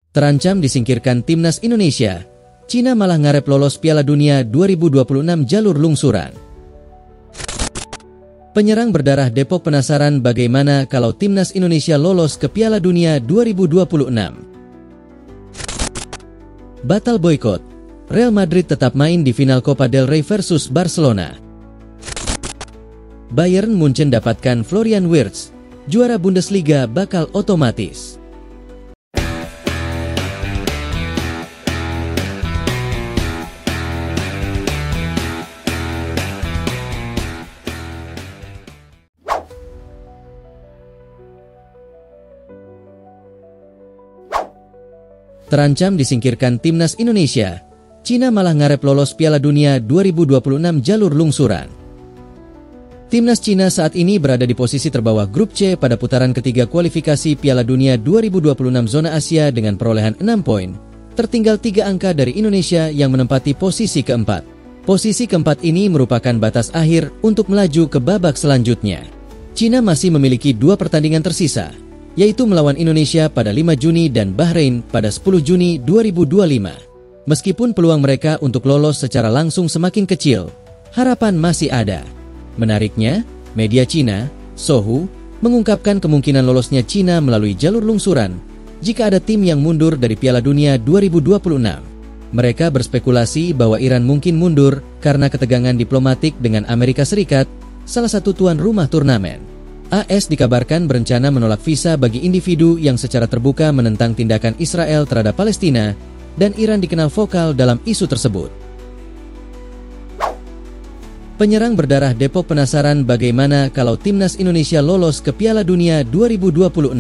Terancam disingkirkan timnas Indonesia, Cina malah ngarep lolos Piala Dunia 2026 jalur lungsuran. Penyerang berdarah Depok penasaran bagaimana kalau timnas Indonesia lolos ke Piala Dunia 2026. Batal boykot, Real Madrid tetap main di final Copa del Rey versus Barcelona. Bayern Munchen dapatkan Florian Wirtz, juara Bundesliga bakal otomatis. Terancam disingkirkan timnas Indonesia, Cina malah ngarep lolos Piala Dunia 2026 jalur lungsuran. Timnas Cina saat ini berada di posisi terbawah grup C pada putaran ketiga kualifikasi Piala Dunia 2026 zona Asia dengan perolehan 6 poin, tertinggal 3 angka dari Indonesia yang menempati posisi keempat. Posisi keempat ini merupakan batas akhir untuk melaju ke babak selanjutnya. Cina masih memiliki 2 pertandingan tersisa, yaitu melawan Indonesia pada 5 Juni dan Bahrain pada 10 Juni 2025. Meskipun peluang mereka untuk lolos secara langsung semakin kecil, harapan masih ada. Menariknya, media Cina, Sohu, mengungkapkan kemungkinan lolosnya Cina melalui jalur lungsuran jika ada tim yang mundur dari Piala Dunia 2026. Mereka berspekulasi bahwa Iran mungkin mundur karena ketegangan diplomatik dengan Amerika Serikat, salah satu tuan rumah turnamen. AS dikabarkan berencana menolak visa bagi individu yang secara terbuka menentang tindakan Israel terhadap Palestina, dan Iran dikenal vokal dalam isu tersebut. Penyerang berdarah Depok penasaran bagaimana kalau timnas Indonesia lolos ke Piala Dunia 2026.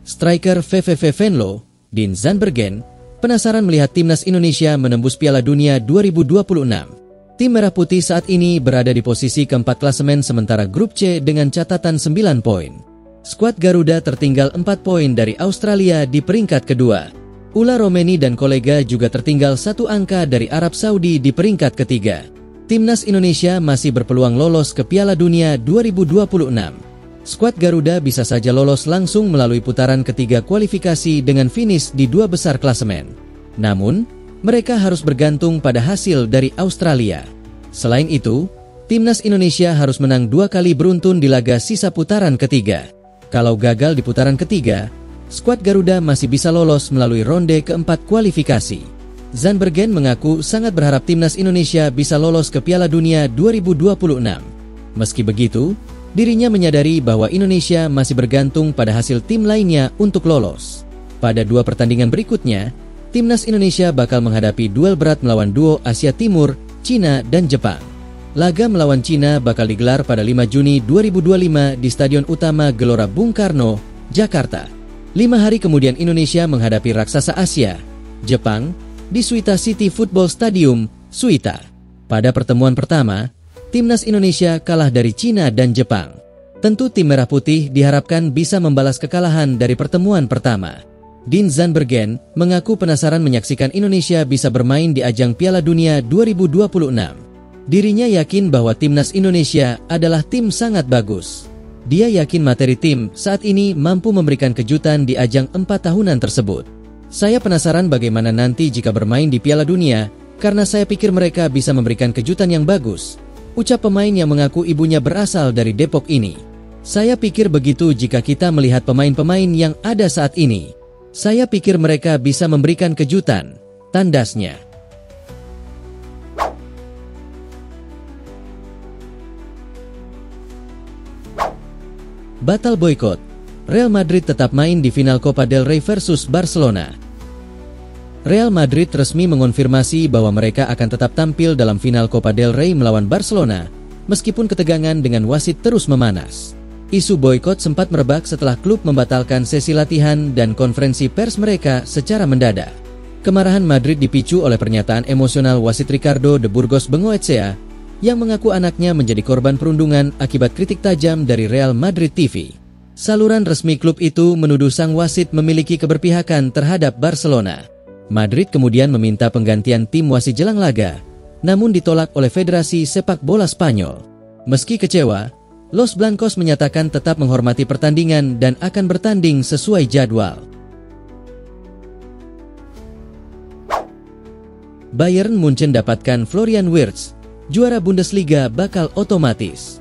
Striker VVV Venlo, Dean Zandbergen, penasaran melihat timnas Indonesia menembus Piala Dunia 2026. Tim Merah Putih saat ini berada di posisi keempat klasemen sementara grup C dengan catatan 9 poin. Skuad Garuda tertinggal 4 poin dari Australia di peringkat kedua. Ula Romeni dan kolega juga tertinggal 1 angka dari Arab Saudi di peringkat ketiga. Timnas Indonesia masih berpeluang lolos ke Piala Dunia 2026. Skuad Garuda bisa saja lolos langsung melalui putaran ketiga kualifikasi dengan finish di 2 besar klasemen. Namun, mereka harus bergantung pada hasil dari Australia. Selain itu, timnas Indonesia harus menang 2 kali beruntun di laga sisa putaran ketiga. Kalau gagal di putaran ketiga, skuad Garuda masih bisa lolos melalui ronde keempat kualifikasi. Zandbergen mengaku sangat berharap timnas Indonesia bisa lolos ke Piala Dunia 2026. Meski begitu, dirinya menyadari bahwa Indonesia masih bergantung pada hasil tim lainnya untuk lolos. Pada 2 pertandingan berikutnya, timnas Indonesia bakal menghadapi duel berat melawan duo Asia Timur, Cina dan Jepang. Laga melawan Cina bakal digelar pada 5 Juni 2025 di Stadion Utama Gelora Bung Karno, Jakarta. 5 hari kemudian Indonesia menghadapi raksasa Asia, Jepang, di Suita City Football Stadium, Suita. Pada pertemuan pertama, timnas Indonesia kalah dari Cina dan Jepang. Tentu tim Merah Putih diharapkan bisa membalas kekalahan dari pertemuan pertama. Dean Zandbergen mengaku penasaran menyaksikan Indonesia bisa bermain di ajang Piala Dunia 2026. Dirinya yakin bahwa timnas Indonesia adalah tim sangat bagus. Dia yakin materi tim saat ini mampu memberikan kejutan di ajang 4 tahunan tersebut. Saya penasaran bagaimana nanti jika bermain di Piala Dunia, karena saya pikir mereka bisa memberikan kejutan yang bagus, ucap pemain yang mengaku ibunya berasal dari Depok ini. Saya pikir begitu jika kita melihat pemain-pemain yang ada saat ini. Saya pikir mereka bisa memberikan kejutan, tandasnya. Batal boykot, Real Madrid tetap main di final Copa del Rey versus Barcelona. Real Madrid resmi mengonfirmasi bahwa mereka akan tetap tampil dalam final Copa del Rey melawan Barcelona, meskipun ketegangan dengan wasit terus memanas. Isu boykot sempat merebak setelah klub membatalkan sesi latihan dan konferensi pers mereka secara mendadak. Kemarahan Madrid dipicu oleh pernyataan emosional wasit Ricardo de Burgos Bengoechea yang mengaku anaknya menjadi korban perundungan akibat kritik tajam dari Real Madrid TV. Saluran resmi klub itu menuduh sang wasit memiliki keberpihakan terhadap Barcelona. Madrid kemudian meminta penggantian tim wasit jelang laga, namun ditolak oleh Federasi Sepak Bola Spanyol. Meski kecewa, Los Blancos menyatakan tetap menghormati pertandingan dan akan bertanding sesuai jadwal. Bayern Munchen dapatkan Florian Wirtz, juara Bundesliga bakal otomatis.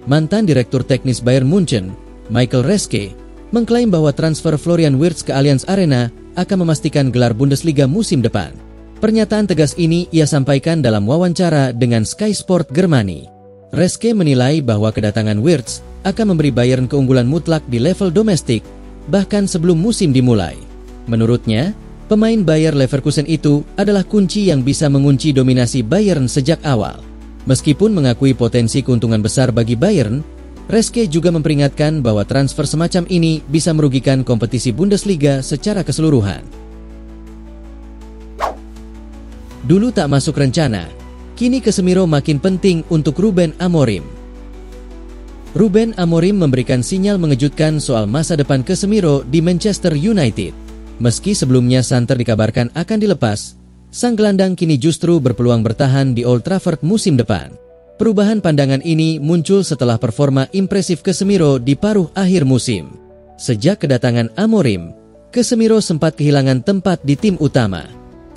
Mantan Direktur Teknis Bayern Munchen, Michael Reschke, mengklaim bahwa transfer Florian Wirtz ke Allianz Arena akan memastikan gelar Bundesliga musim depan. Pernyataan tegas ini ia sampaikan dalam wawancara dengan Sky Sport Germany. Reschke menilai bahwa kedatangan Wirtz akan memberi Bayern keunggulan mutlak di level domestik, bahkan sebelum musim dimulai. Menurutnya, pemain Bayer Leverkusen itu adalah kunci yang bisa mengunci dominasi Bayern sejak awal. Meskipun mengakui potensi keuntungan besar bagi Bayern, Reschke juga memperingatkan bahwa transfer semacam ini bisa merugikan kompetisi Bundesliga secara keseluruhan. Dulu tak masuk rencana, kini Casemiro makin penting untuk Ruben Amorim. Ruben Amorim memberikan sinyal mengejutkan soal masa depan Casemiro di Manchester United. Meski sebelumnya santer dikabarkan akan dilepas, sang gelandang kini justru berpeluang bertahan di Old Trafford musim depan. Perubahan pandangan ini muncul setelah performa impresif Casemiro di paruh akhir musim. Sejak kedatangan Amorim, Casemiro sempat kehilangan tempat di tim utama.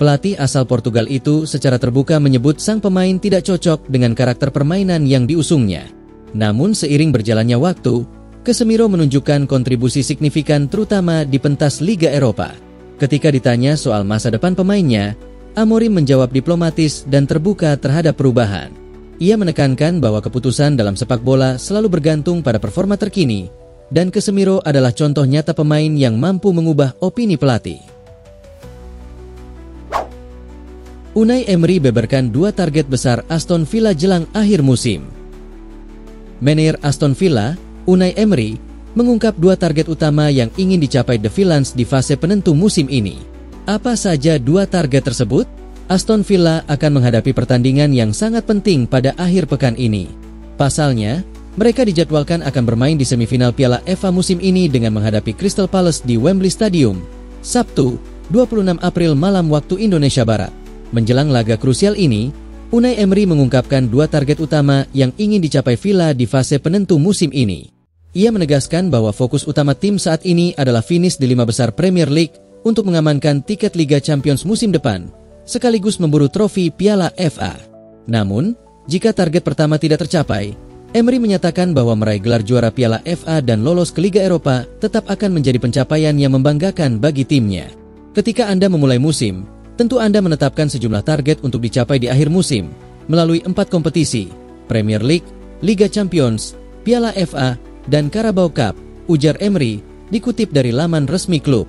Pelatih asal Portugal itu secara terbuka menyebut sang pemain tidak cocok dengan karakter permainan yang diusungnya. Namun seiring berjalannya waktu, Casemiro menunjukkan kontribusi signifikan terutama di pentas Liga Eropa. Ketika ditanya soal masa depan pemainnya, Amorim menjawab diplomatis dan terbuka terhadap perubahan. Ia menekankan bahwa keputusan dalam sepak bola selalu bergantung pada performa terkini, dan Casemiro adalah contoh nyata pemain yang mampu mengubah opini pelatih. Unai Emery beberkan 2 target besar Aston Villa jelang akhir musim. Manajer Aston Villa, Unai Emery, mengungkap 2 target utama yang ingin dicapai The Villains di fase penentu musim ini. Apa saja 2 target tersebut? Aston Villa akan menghadapi pertandingan yang sangat penting pada akhir pekan ini. Pasalnya, mereka dijadwalkan akan bermain di semifinal Piala FA musim ini dengan menghadapi Crystal Palace di Wembley Stadium, Sabtu, 26 April malam waktu Indonesia Barat. Menjelang laga krusial ini, Unai Emery mengungkapkan 2 target utama yang ingin dicapai Villa di fase penentu musim ini. Ia menegaskan bahwa fokus utama tim saat ini adalah finish di 5 besar Premier League untuk mengamankan tiket Liga Champions musim depan, sekaligus memburu trofi Piala FA. Namun, jika target pertama tidak tercapai, Emery menyatakan bahwa meraih gelar juara Piala FA dan lolos ke Liga Eropa tetap akan menjadi pencapaian yang membanggakan bagi timnya. Ketika Anda memulai musim, tentu Anda menetapkan sejumlah target untuk dicapai di akhir musim, melalui 4 kompetisi, Premier League, Liga Champions, Piala FA, dan Carabao Cup, ujar Emery, dikutip dari laman resmi klub.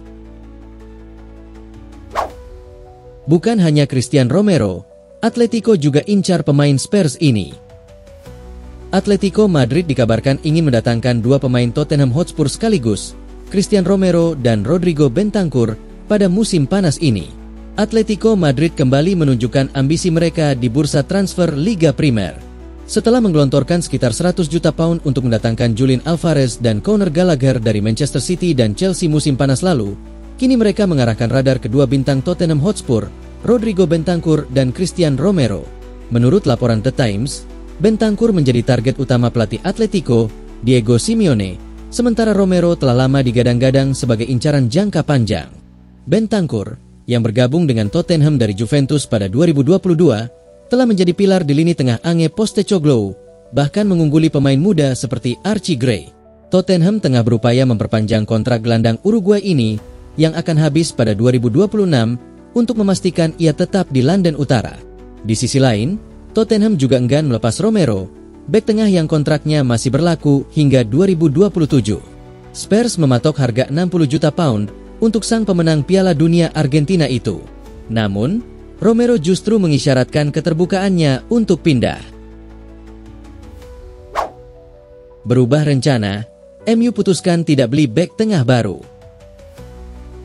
Bukan hanya Christian Romero, Atletico juga incar pemain Spurs ini. Atletico Madrid dikabarkan ingin mendatangkan 2 pemain Tottenham Hotspur sekaligus, Christian Romero dan Rodrigo Bentancur, pada musim panas ini. Atletico Madrid kembali menunjukkan ambisi mereka di bursa transfer Liga Primer. Setelah menggelontorkan sekitar 100 juta pound untuk mendatangkan Julian Alvarez dan Conor Gallagher dari Manchester City dan Chelsea musim panas lalu, kini mereka mengarahkan radar kedua bintang Tottenham Hotspur, Rodrigo Bentancur dan Christian Romero. Menurut laporan The Times, Bentancur menjadi target utama pelatih Atletico, Diego Simeone, sementara Romero telah lama digadang-gadang sebagai incaran jangka panjang. Bentancur, yang bergabung dengan Tottenham dari Juventus pada 2022, telah menjadi pilar di lini tengah Ange Postecoglou, bahkan mengungguli pemain muda seperti Archie Gray. Tottenham tengah berupaya memperpanjang kontrak gelandang Uruguay ini yang akan habis pada 2026 untuk memastikan ia tetap di London Utara. Di sisi lain, Tottenham juga enggan melepas Romero, bek tengah yang kontraknya masih berlaku hingga 2027. Spurs mematok harga 60 juta pound untuk sang pemenang Piala Dunia Argentina itu. Namun, Romero justru mengisyaratkan keterbukaannya untuk pindah. Berubah rencana, MU putuskan tidak beli bek tengah baru.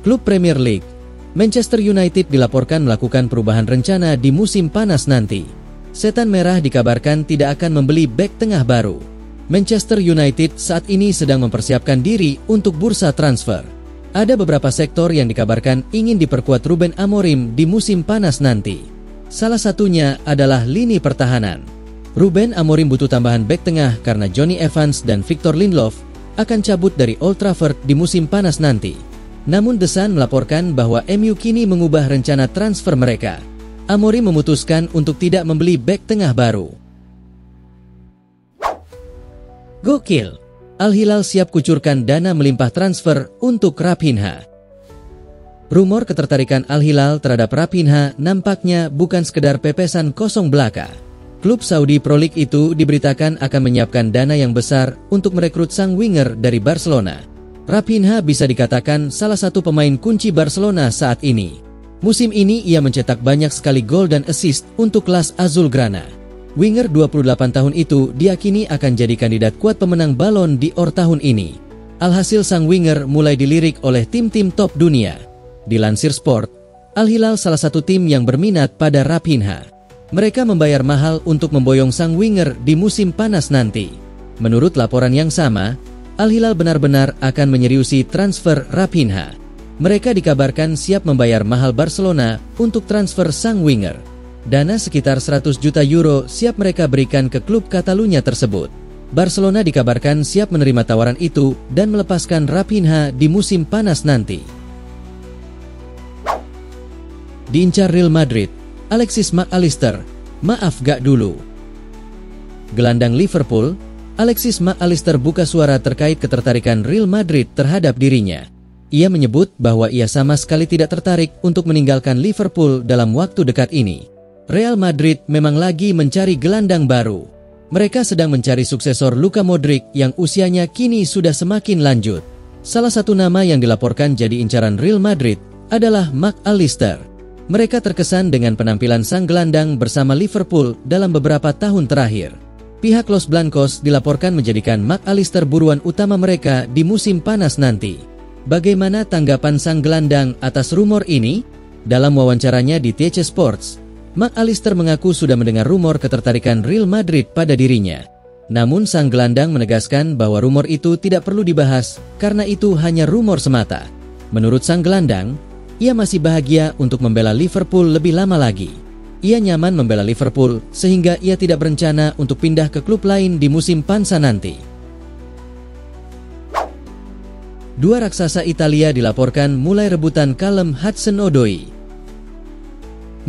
Klub Premier League, Manchester United dilaporkan melakukan perubahan rencana di musim panas nanti. Setan Merah dikabarkan tidak akan membeli bek tengah baru. Manchester United saat ini sedang mempersiapkan diri untuk bursa transfer. Ada beberapa sektor yang dikabarkan ingin diperkuat Ruben Amorim di musim panas nanti. Salah satunya adalah lini pertahanan. Ruben Amorim butuh tambahan bek tengah karena Johnny Evans dan Victor Lindelof akan cabut dari Old Trafford di musim panas nanti. Namun The Sun melaporkan bahwa MU kini mengubah rencana transfer mereka. Amorim memutuskan untuk tidak membeli bek tengah baru. Gokil, Al Hilal siap kucurkan dana melimpah transfer untuk Raphinha. Rumor ketertarikan Al Hilal terhadap Raphinha nampaknya bukan sekedar pepesan kosong belaka. Klub Saudi Pro League itu diberitakan akan menyiapkan dana yang besar untuk merekrut sang winger dari Barcelona. Raphinha bisa dikatakan salah satu pemain kunci Barcelona saat ini. Musim ini ia mencetak banyak sekali gol dan assist untuk Las Azulgrana. Winger 28 tahun itu diyakini akan jadi kandidat kuat pemenang Ballon d'Or tahun ini. Alhasil sang winger mulai dilirik oleh tim-tim top dunia. Dilansir Sport, Al Hilal salah satu tim yang berminat pada Raphinha. Mereka membayar mahal untuk memboyong sang winger di musim panas nanti. Menurut laporan yang sama, Al Hilal benar-benar akan menyeriusi transfer Raphinha. Mereka dikabarkan siap membayar mahal Barcelona untuk transfer sang winger. Dana sekitar 100 juta euro siap mereka berikan ke klub Catalunya tersebut. Barcelona dikabarkan siap menerima tawaran itu dan melepaskan Raphinha di musim panas nanti. Diincar Real Madrid, Alexis Mac Allister, maaf gak dulu. Gelandang Liverpool, Alexis Mac Allister buka suara terkait ketertarikan Real Madrid terhadap dirinya. Ia menyebut bahwa ia sama sekali tidak tertarik untuk meninggalkan Liverpool dalam waktu dekat ini. Real Madrid memang lagi mencari gelandang baru. Mereka sedang mencari suksesor Luka Modric yang usianya kini sudah semakin lanjut. Salah satu nama yang dilaporkan jadi incaran Real Madrid adalah Mac Allister. Mereka terkesan dengan penampilan sang gelandang bersama Liverpool dalam beberapa tahun terakhir. Pihak Los Blancos dilaporkan menjadikan Mac Allister buruan utama mereka di musim panas nanti. Bagaimana tanggapan sang gelandang atas rumor ini? Dalam wawancaranya di TC Sports, Mac Allister mengaku sudah mendengar rumor ketertarikan Real Madrid pada dirinya. Namun sang gelandang menegaskan bahwa rumor itu tidak perlu dibahas karena itu hanya rumor semata. Menurut sang gelandang, ia masih bahagia untuk membela Liverpool lebih lama lagi. Ia nyaman membela Liverpool sehingga ia tidak berencana untuk pindah ke klub lain di musim panas nanti. Dua raksasa Italia dilaporkan mulai rebutan Callum Hudson-Odoi.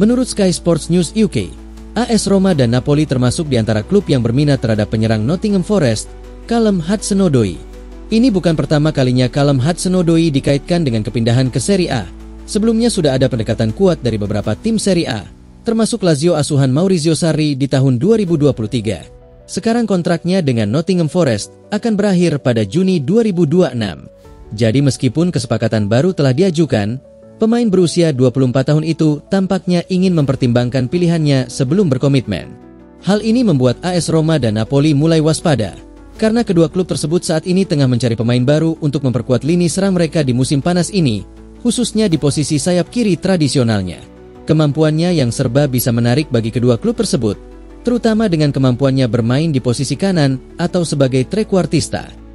Menurut Sky Sports News UK, AS Roma dan Napoli termasuk di antara klub yang berminat terhadap penyerang Nottingham Forest, Callum Hudson-Odoi. Ini bukan pertama kalinya Callum Hudson-Odoi dikaitkan dengan kepindahan ke Serie A. Sebelumnya sudah ada pendekatan kuat dari beberapa tim Serie A, termasuk Lazio asuhan Maurizio Sarri di tahun 2023. Sekarang kontraknya dengan Nottingham Forest akan berakhir pada Juni 2026. Jadi meskipun kesepakatan baru telah diajukan, pemain berusia 24 tahun itu tampaknya ingin mempertimbangkan pilihannya sebelum berkomitmen. Hal ini membuat AS Roma dan Napoli mulai waspada, karena kedua klub tersebut saat ini tengah mencari pemain baru untuk memperkuat lini serang mereka di musim panas ini, khususnya di posisi sayap kiri tradisionalnya. Kemampuannya yang serba bisa menarik bagi kedua klub tersebut, terutama dengan kemampuannya bermain di posisi kanan atau sebagai trequartista.